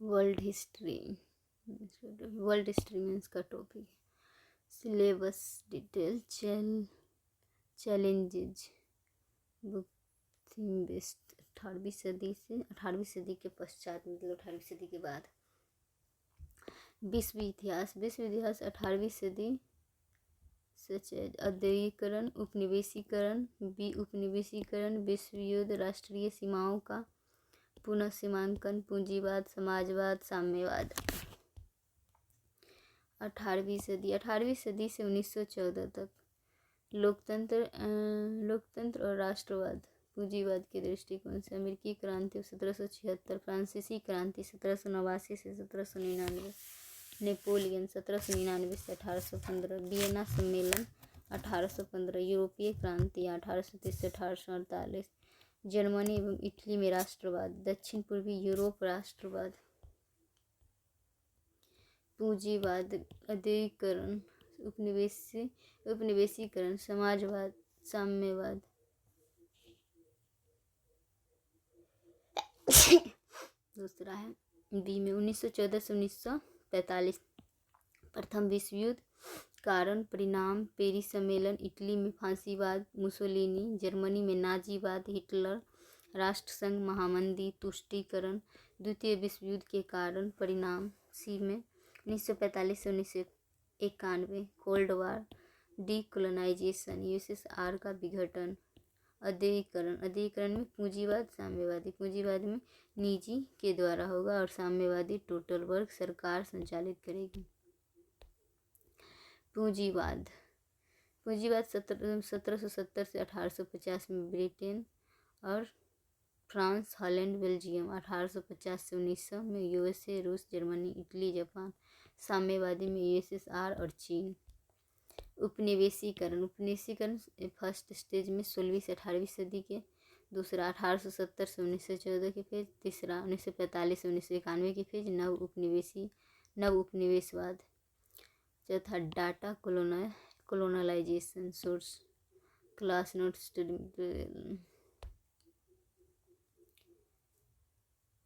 World history. World history means का topic है। Syllabus detail, challenges, book theme based. 18वीं सदी से 18वीं सदी के पश्चात, मतलब 18वीं सदी के बाद। विश्व इतिहास। 18वीं सदी सच अद्ययीकरण, उपनिवेशीकरण, उपनिवेशीकरण, विश्व युद्ध, राष्ट्रीय सीमाओं का पुनः सीमांकन, पूंजीवाद, समाजवाद, साम्यवाद। 18वीं सदी से 1914 तक लोकतंत्र और राष्ट्रवाद, पूंजीवाद के दृष्टिकोण से। अमेरिकी क्रांति 1776, फ्रांसीसी क्रांति 1789 से 1799, नेपोलियन 1799 से 1815, वियना सम्मेलन 1815, यूरोपीय क्रांति 1830 से 1848, जर्मनी एवं इटली में राष्ट्रवाद, दक्षिण पूर्वी यूरोप राष्ट्रवाद, पूंजीवाद, अद्ययीकरण, उपनिवेशीकरण, समाजवाद, साम्यवाद। दूसरा है बी में 1914 से 1945, प्रथम विश्व युद्ध, कारण परिणाम, पेरिस सम्मेलन, इटली में फांसीवाद, मुसोलिनी, जर्मनी में नाजीवाद, हिटलर, राष्ट्रसंघ महामंदी, तुष्टीकरण, द्वितीय विश्व युद्ध के कारण परिणाम, सी में 1945 से 1991, कोल्ड वार, डीकोलोनाइजेशन, यूएसएसआर का विघटन, अद्ययीकरण में पूंजीवाद, साम्यवादी, पूंजीवाद में निजी के द्वारा होगा और साम्यवादी टोटल वर्ग सरकार संचालित करेगी। पूंजीवाद 1770 से 1850 में ब्रिटेन और फ्रांस, हॉलैंड, बेल्जियम। 1850 से 1900 में यूएसए, रूस, जर्मनी, इटली, जापान। साम्यवादी में यूएसएसआर और चीन। उपनिवेशीकरण फर्स्ट स्टेज में 16वीं से 18वीं सदी के। दूसरा 1870 से 1914 के फेज। तीसरा 1945 से 1991 के फेज, नव उपनिवेशवाद। चौथा data colonisation, source class note study,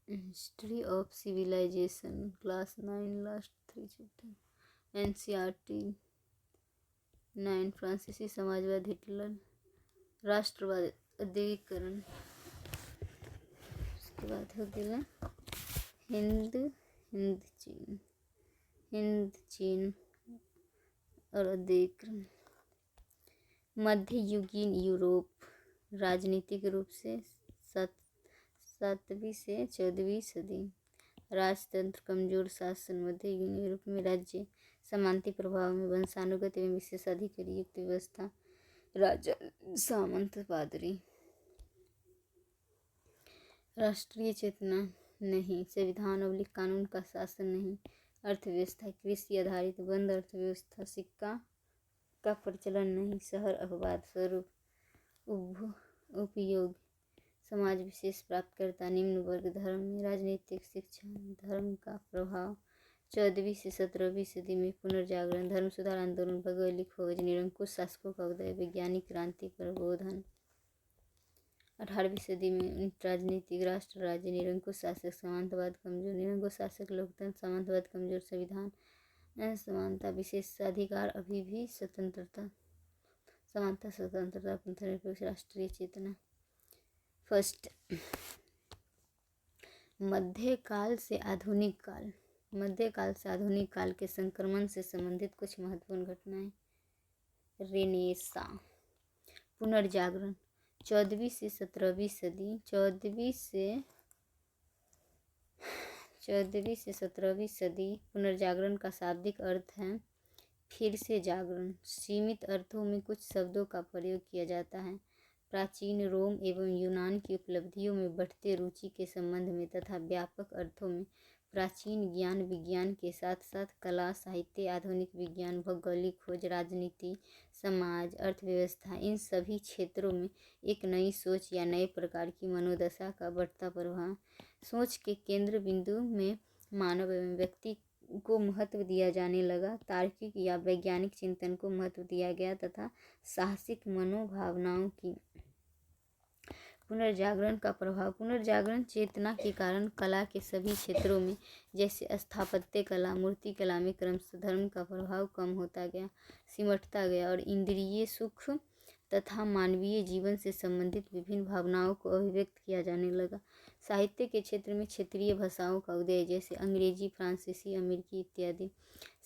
history of civilisation, class 9, last 3 chapter. NCERT 9, फ्रांसीसी समाजवाद, हिटलर, राष्ट्रवाद, अद्ययीकरण। उसके बाद हो गया हिंद चीन और अद्ययीकरण। मध्ययुगीन यूरोप, राजनीतिक रूप से 7वीं से 14वीं सदी। राजतंत्र, कमजोर शासन। मध्ययुगीन यूरोप में राज्य समानती प्रभाव में, वंशानुगत एवं विशेषाधिकार युक्त व्यवस्था, राजा सामंत पादरी। राष्ट्रीय चेतना नहीं, संविधान / कानून का शासन नहीं। अर्थव्यवस्था कृषि आधारित, बंद अर्थव्यवस्था, सिक्का का प्रचलन नहीं। शहर अपवाद स्वरूप, उपयोग, समाज विशेष प्राप्तकर्ता, निम्न वर्ग, धर्म में राजनीतिक शिक्षा, धर्म का प्रभाव। 14वीं से 17वीं सदी में पुनर्जागरण, धर्म सुधार आंदोलन, भौगोलिक खोज, निरंकुश शासकों का उदय, वैज्ञानिक क्रांति, प्रबोधन। 18वीं सदी में राजनीतिक, राष्ट्र राज्य, निरंकुश शासक, सामंतवाद कमजोर, निरंकुश शासक, लोकतंत्र, सामंतवाद कमजोर, संविधान समानता, विशेषाधिकार, अभी भी स्वतंत्रता, समानता, स्वतंत्रता, पंथनिरपेक्ष, राष्ट्रीय चेतना। फर्स्ट, मध्यकाल से आधुनिक काल। मध्यकाल से आधुनिक काल के संक्रमण से संबंधित कुछ महत्वपूर्ण घटनाएं। रेनेसां, पुनर्जागरण, 14वीं से 17वीं सदी। 14वीं से 17वीं सदी। पुनर्जागरण का शाब्दिक अर्थ है फिर से जागरण। सीमित अर्थों में कुछ शब्दों का प्रयोग किया जाता है। प्राचीन रोम एवं यूनान की उपलब्धियों में बढ़ते रुचि के संबंध में तथा व्यापक अर्थों में प्राचीन ज्ञान विज्ञान के साथ साथ कला, साहित्य, आधुनिक विज्ञान, भौगोलिक खोज, राजनीति, समाज, अर्थव्यवस्था, इन सभी क्षेत्रों में एक नई सोच या नए प्रकार की मनोदशा का बढ़ता प्रभाव। सोच के केंद्र बिंदु में मानव एवं व्यक्ति को महत्व दिया जाने लगा। तार्किक या वैज्ञानिक चिंतन को महत्व दिया गया तथा साहसिक मनोभावनाओं की पुनर्जागरण का प्रभाव। पुनर्जागरण चेतना के कारण कला के सभी क्षेत्रों में जैसे स्थापत्य कला, मूर्ति कला में क्रमशः धर्म का प्रभाव कम होता गया, सिमटता गया और इंद्रिय सुख तथा मानवीय जीवन से संबंधित विभिन्न भावनाओं को अभिव्यक्त किया जाने लगा। साहित्य के क्षेत्र में क्षेत्रीय भाषाओं का उदय जैसे अंग्रेजी, फ्रांसीसी, अमेरिकी इत्यादि।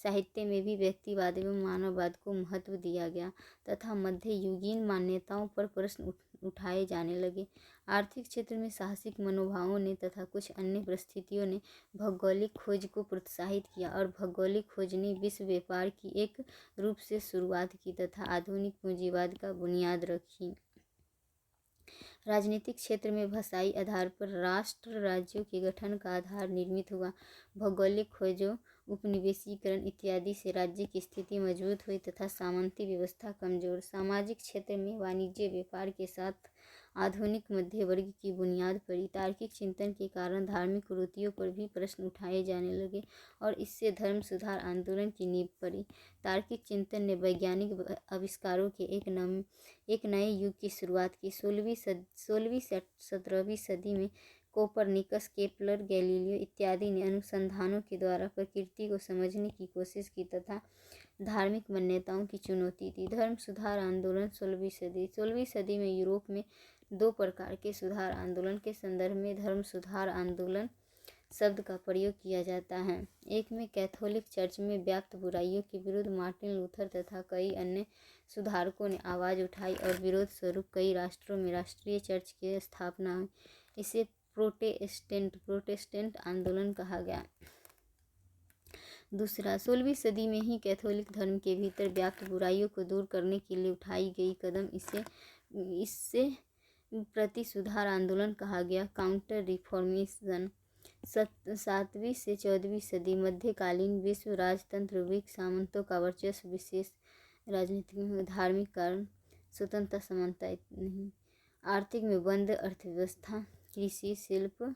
साहित्य में भी व्यक्तिवाद एवं मानववाद को महत्व दिया गया तथा मध्ययुगीन मान्यताओं पर प्रश्न उठाए जाने लगे। आर्थिक क्षेत्र में साहसिक मनोभावों ने तथा कुछ अन्य परिस्थितियों ने भौगोलिक खोज को प्रोत्साहित किया और भौगोलिक खोज ने विश्व व्यापार की एक रूप से शुरुआत की तथा आधुनिक पूंजीवाद का बुनियाद रखी। राजनीतिक क्षेत्र में भाषाई आधार पर राष्ट्र राज्यों के गठन का आधार निर्मित हुआ। भौगोलिक खोजों, उपनिवेशीकरण इत्यादि से राज्य की स्थिति मजबूत हुई तथा सामंती व्यवस्था कमजोर। सामाजिक क्षेत्र में वाणिज्य व्यापार के साथ आधुनिक मध्य वर्ग की बुनियाद पड़ी। तार्किक चिंतन के कारण धार्मिक रुचियों पर भी प्रश्न उठाए जाने लगे और इससे धर्म सुधार आंदोलन की नींव पड़ी। तार्किक चिंतन ने वैज्ञानिक आविष्कारों के एक नए युग की शुरुआत की। 16वीं से 17वीं सदी में कोपरनिकस, केपलर, गैलीलियो इत्यादि ने अनुसंधानों के द्वारा प्रकृति को समझने की कोशिश की तथा धार्मिक मान्यताओं की चुनौती दी। धर्म सुधार आंदोलन 16वीं सदी में यूरोप में दो प्रकार के सुधार आंदोलन के संदर्भ में धर्म सुधार आंदोलन शब्द का प्रयोग किया जाता है। एक में कैथोलिक चर्च में व्याप्त बुराइयों के विरुद्ध मार्टिन लूथर तथा कई अन्य सुधारकों ने आवाज़ उठाई और विरोध स्वरूप कई राष्ट्रों में राष्ट्रीय चर्च की स्थापना हुई। इसे प्रोटेस्टेंट आंदोलन कहा गया। दूसरा, 16वीं सदी में ही कैथोलिक धर्म के भीतर व्याप्त बुराइयों को दूर करने के लिए उठाई गई कदम इससे प्रति सुधार आंदोलन कहा गया, काउंटर रिफॉर्मेशन। 7वीं से 14वीं सदी मध्यकालीन विश्व राजतंत्र ग्रीक सामंतों का वर्चस्व, विशेष राजनीतिक धार्मिक कारण, स्वतंत्रता समानता नहीं। आर्थिक में बंद अर्थव्यवस्था, कृषि, शिल्प,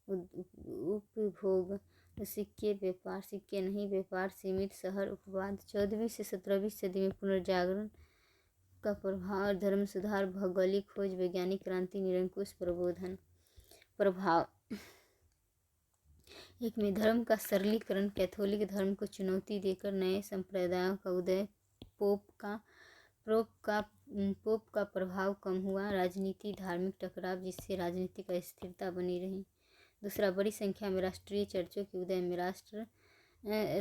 उपभोग, सिक्के नहीं व्यापार, सीमित शहर, उपवाद। 14वीं से 17वीं सदी में पुनर्जागरण का प्रभाव, धर्म सुधार, भौगोलिक खोज, वैज्ञानिक क्रांति, निरंकुश प्रबोधन। प्रभाव एक में धर्म का सरलीकरण, कैथोलिक धर्म को चुनौती देकर नए संप्रदायों का उदय, पोप का प्रभाव कम हुआ, राजनीति, धार्मिक टकराव जिससे राजनीतिक अस्थिरता बनी रही। दूसरा, बड़ी संख्या में राष्ट्रीय चर्चों के उदय में राष्ट्र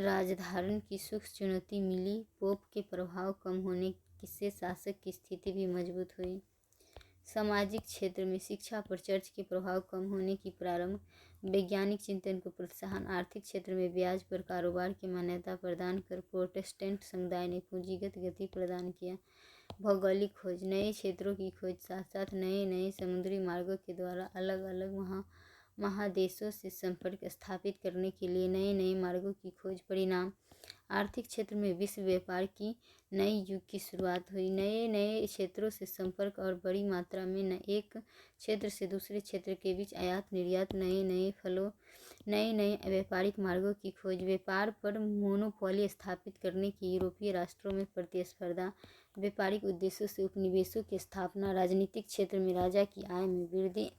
राजधारण की सूक्ष्म चुनौती मिली, पोप के प्रभाव कम होने से शासक की स्थिति भी मजबूत हुई। सामाजिक क्षेत्र में शिक्षा पर चर्च के प्रभाव कम होने की प्रारंभ, वैज्ञानिक चिंतन को प्रोत्साहन, आर्थिक क्षेत्र में ब्याज पर कारोबार की मान्यता प्रदान कर प्रोटेस्टेंट समुदाय ने पूंजीगत गति प्रदान किया। भौगोलिक खोज, नए क्षेत्रों की खोज, साथ साथ नए समुद्री मार्गों के द्वारा अलग अलग महादेशों से संपर्क स्थापित करने के लिए नए मार्गों की खोज। परिणाम, आर्थिक क्षेत्र में विश्व व्यापार की नई युग की शुरुआत हुई। नए क्षेत्रों से संपर्क और बड़ी मात्रा में एक क्षेत्र से दूसरे क्षेत्र के बीच आयात निर्यात, नए व्यापारिक मार्गों की खोज, व्यापार पर मोनोपोली स्थापित करने की यूरोपीय राष्ट्रों में प्रतिस्पर्धा, व्यापारिक उद्देश्यों से उपनिवेशों की स्थापना, राजनीतिक क्षेत्र में राजा की आय में वृद्धि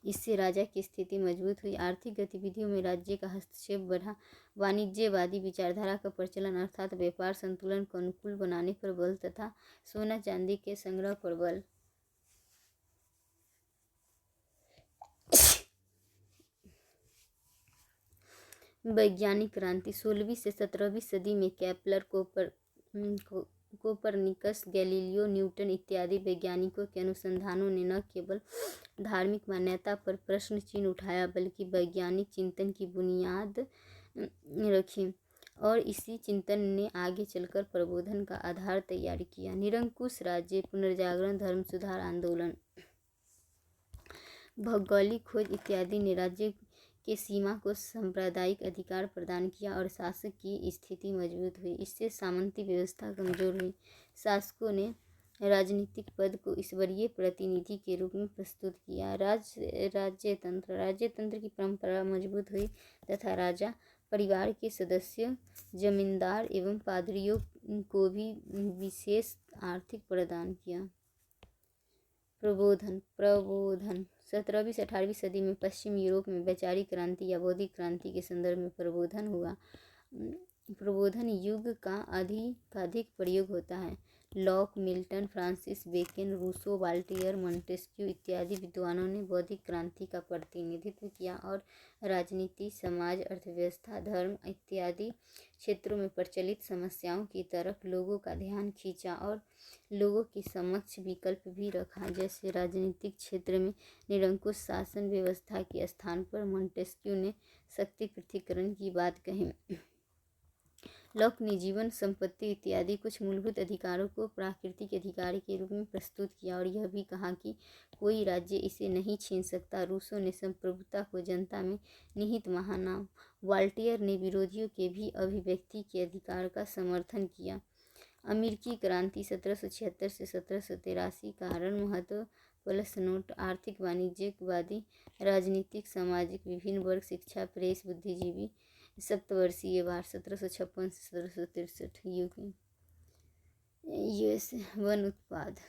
इससे राजा की स्थिति मजबूत हुई। आर्थिक गतिविधियों में राज्य का हस्तक्षेप बढ़ा, वाणिज्यवादी विचारधारा का प्रचलन अर्थात व्यापार संतुलन को अनुकूल बनाने पर बल तथा सोना चांदी के संग्रह पर बल। वैज्ञानिक क्रांति, 16वीं से 17वीं सदी में केपलर, कोपरनिकस, गैलीलियो, न्यूटन इत्यादि वैज्ञानिकों के अनुसंधानों ने न केवल धार्मिक मान्यता पर प्रश्न चिन्ह उठाया बल्कि वैज्ञानिक चिंतन की बुनियाद रखी और इसी चिंतन ने आगे चलकर प्रबोधन का आधार तैयार किया। निरंकुश राज्य, पुनर्जागरण, धर्म सुधार आंदोलन, भौगोलिक खोज इत्यादि ने राज्य के सीमा को सांप्रदायिक अधिकार प्रदान किया और शासक की स्थिति मजबूत हुई। इससे सामंती व्यवस्था कमजोर हुई। शासकों ने राजनीतिक पद को ईश्वरीय प्रतिनिधि के रूप में प्रस्तुत किया। राज्यतंत्र की परंपरा मजबूत हुई तथा राजा परिवार के सदस्य, जमींदार एवं पादरियों को भी विशेष आर्थिक प्रदान किया। प्रबोधन प्रबोधन 17वीं से 18वीं सदी में पश्चिम यूरोप में वैचारिक क्रांति या बौद्धिक क्रांति के संदर्भ में प्रबोधन हुआ। प्रबोधन युग का अधिकाधिक प्रयोग होता है। Locke, Milton, Francis Bacon, Rousseau, Voltaire, Montesquieu इत्यादि विद्वानों ने बौद्धिक क्रांति का प्रतिनिधित्व किया और राजनीति, समाज, अर्थव्यवस्था, धर्म इत्यादि क्षेत्रों में प्रचलित समस्याओं की तरफ लोगों का ध्यान खींचा और लोगों के समक्ष विकल्प भी रखा। जैसे राजनीतिक क्षेत्र में निरंकुश शासन व्यवस्था के स्थान पर मोंटेस्क्यू ने शक्ति पृथक्करण की बात कही। लॉक ने जीवन, संपत्ति इत्यादि कुछ मूलभूत अधिकारों को प्राकृतिक अधिकार के रूप में प्रस्तुत किया और यह भी कहा कि कोई राज्य इसे नहीं छीन सकता। रूसो ने संप्रभुता को जनता में निहित महानाम। वाल्टियर ने विरोधियों के भी अभिव्यक्ति के अधिकार का समर्थन किया। अमेरिकी क्रांति 1776 से 1783 कारण, महत्व, प्लस नोट। आर्थिक, वाणिज्यवादी, राजनीतिक, सामाजिक, विभिन्न वर्ग, शिक्षा, प्रेस, बुद्धिजीवी, सप्तवर्षीय वार 1756 से 1763। यूएस वन उत्पाद,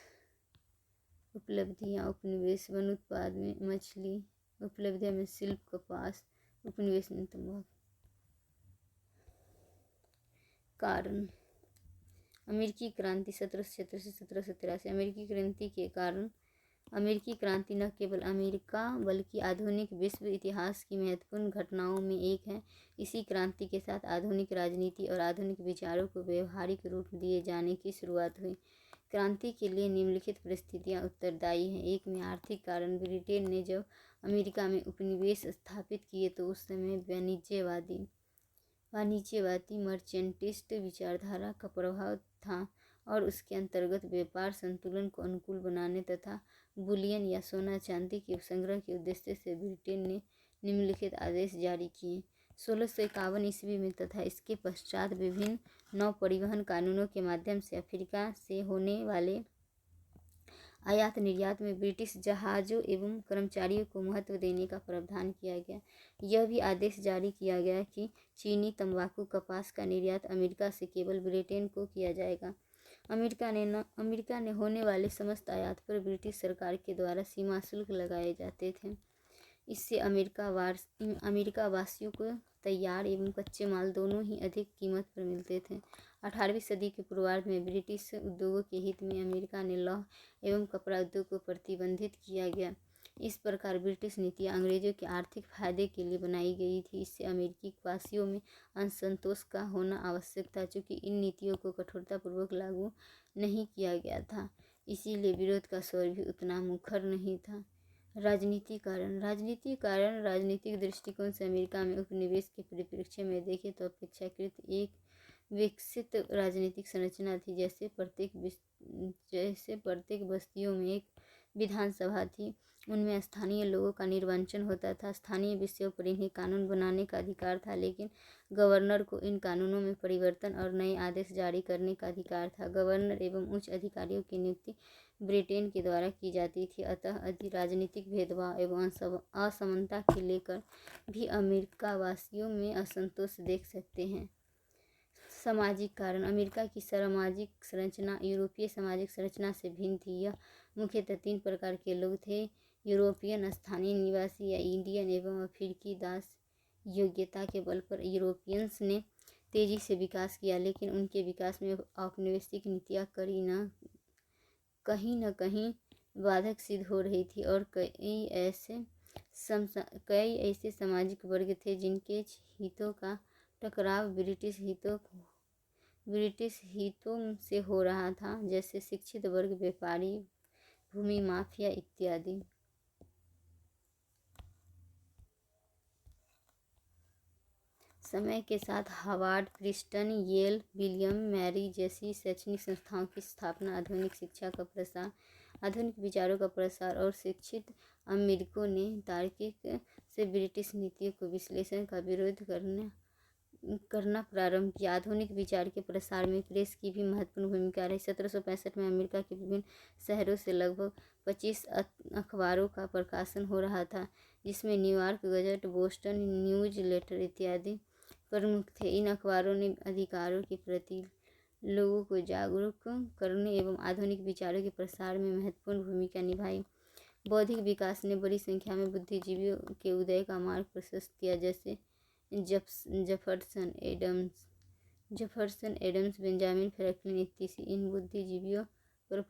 उपलब्धियाँ, उपनिवेश वन उत्पाद में मछली, उपलब्धियाँ में शिल्प, कपास, उपनिवेश में तंबाकू। कारण, अमेरिकी क्रांति 1776 से 1783। अमेरिकी क्रांति के कारण अमेरिकी क्रांति न केवल अमेरिका बल्कि आधुनिक विश्व इतिहास की महत्वपूर्ण घटनाओं में एक है। इसी क्रांति के साथ आधुनिक राजनीति और आधुनिक विचारों को व्यवहारिक रूप दिए जाने की शुरुआत हुई। क्रांति के लिए निम्नलिखित परिस्थितियां उत्तरदायी हैं। एक में आर्थिक कारण। ब्रिटेन ने जब अमेरिका में उपनिवेश स्थापित किए तो उस समय वाणिज्यवादी मर्चेंटिस्ट विचारधारा का प्रभाव था और उसके अंतर्गत व्यापार संतुलन को अनुकूल बनाने तथा बुलियन या सोना चांदी के संग्रह के उद्देश्य से ब्रिटेन ने निम्नलिखित आदेश जारी किए। 1651 ईस्वी में तथा इसके पश्चात विभिन्न नौ परिवहन कानूनों के माध्यम से अफ्रीका से होने वाले आयात निर्यात में ब्रिटिश जहाज़ों एवं कर्मचारियों को महत्व देने का प्रावधान किया गया। यह भी आदेश जारी किया गया कि चीनी, तंबाकू, कपास का निर्यात अमेरिका से केवल ब्रिटेन को किया जाएगा। अमेरिका ने होने वाले समस्त आयात पर ब्रिटिश सरकार के द्वारा सीमा शुल्क लगाए जाते थे। इससे अमेरिका वासियों को तैयार एवं कच्चे माल दोनों ही अधिक कीमत पर मिलते थे। 18वीं सदी के पूर्वार्ध में ब्रिटिश उद्योगों के हित में अमेरिका ने लौह एवं कपड़ा उद्योग को प्रतिबंधित किया गया। इस प्रकार ब्रिटिश नीतियाँ अंग्रेजों के आर्थिक फायदे के लिए बनाई गई थी। इससे अमेरिकी वासियों में असंतोष का होना आवश्यक था, चूँकि इन नीतियों को कठोरतापूर्वक लागू नहीं किया गया था, इसीलिए विरोध का स्वर भी उतना मुखर नहीं था। राजनीतिक कारण राजनीतिक दृष्टिकोण से अमेरिका में उपनिवेश के परिप्रेक्ष्य में देखें तो अपेक्षाकृत एक विकसित राजनीतिक संरचना थी। जैसे प्रत्येक बस्तियों में एक विधानसभा थी, उनमें स्थानीय लोगों का निर्वाचन होता था। स्थानीय विषयों पर इन्हें कानून बनाने का अधिकार था, लेकिन गवर्नर को इन कानूनों में परिवर्तन और नए आदेश जारी करने का अधिकार था। गवर्नर एवं उच्च अधिकारियों की नियुक्ति ब्रिटेन के द्वारा की जाती थी। अतः राजनीतिक भेदभाव एवं असमानता के लेकर भी अमेरिका वासियों में असंतोष देख सकते हैं। सामाजिक कारण। अमेरिका की सामाजिक संरचना यूरोपीय सामाजिक संरचना से भिन्न थी। यह मुख्यतः 3 प्रकार के लोग थे: यूरोपियन, स्थानीय निवासी या इंडियन एवं अफ्रीकी दास। योग्यता के बल पर यूरोपियंस ने तेजी से विकास किया, लेकिन उनके विकास में औपनिवेशिक नीतियाँ कहीं न कहीं बाधक सिद्ध हो रही थी और कई ऐसे सामाजिक वर्ग थे जिनके हितों का टकराव ब्रिटिश हितों से हो रहा था, जैसे शिक्षित वर्ग, व्यापारी, भूमि माफिया इत्यादि। समय के साथ Harvard, Princeton, Yale, William Mary जैसी शैक्षणिक संस्थाओं की स्थापना, आधुनिक शिक्षा का प्रसार, आधुनिक विचारों का प्रसार और शिक्षित अमेरिकियों ने तार्किक से ब्रिटिश नीतियों को विश्लेषण का विरोध करना प्रारंभ किया। आधुनिक विचार के प्रसार में प्रेस की भी महत्वपूर्ण भूमिका रही। 1765 में अमेरिका के विभिन्न शहरों से लगभग 25 अखबारों का प्रकाशन हो रहा था, जिसमें New York Gazette, Boston News Letter इत्यादि प्रमुख थे। इन अखबारों ने अधिकारों के प्रति लोगों को जागरूक करने एवं आधुनिक विचारों के प्रसार में महत्वपूर्ण भूमिका निभाई। बौद्धिक विकास ने बड़ी संख्या में बुद्धिजीवियों के उदय का मार्ग प्रशस्त किया, जैसे जेफरसन एडम्स, बेंजामिन फ्रैंकलिन इत्यादि। इन बुद्धिजीवियों पर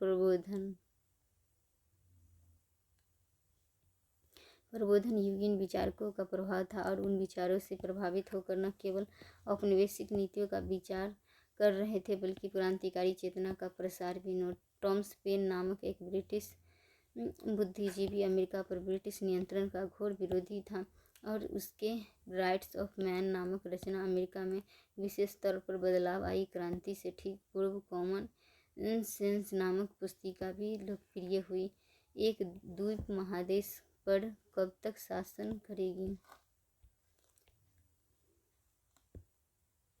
प्रबोधन युगीन विचारकों का प्रभाव था और उन विचारों से प्रभावित होकर न केवल औपनिवेशिक नीतियों का विचार कर रहे थे बल्कि क्रांतिकारी चेतना का प्रसार भी। टॉमस पेन नामक एक ब्रिटिश बुद्धिजीवी अमेरिका पर ब्रिटिश नियंत्रण का घोर विरोधी था और उसके राइट्स ऑफ मैन नामक रचना अमेरिका में विशेष तौर पर बदलाव आई क्रांति से ठीक पूर्व कॉमन सेंस नामक पुस्तिका भी लोकप्रिय हुई। एक द्वीप महादेश पर कब तक शासन करेगी।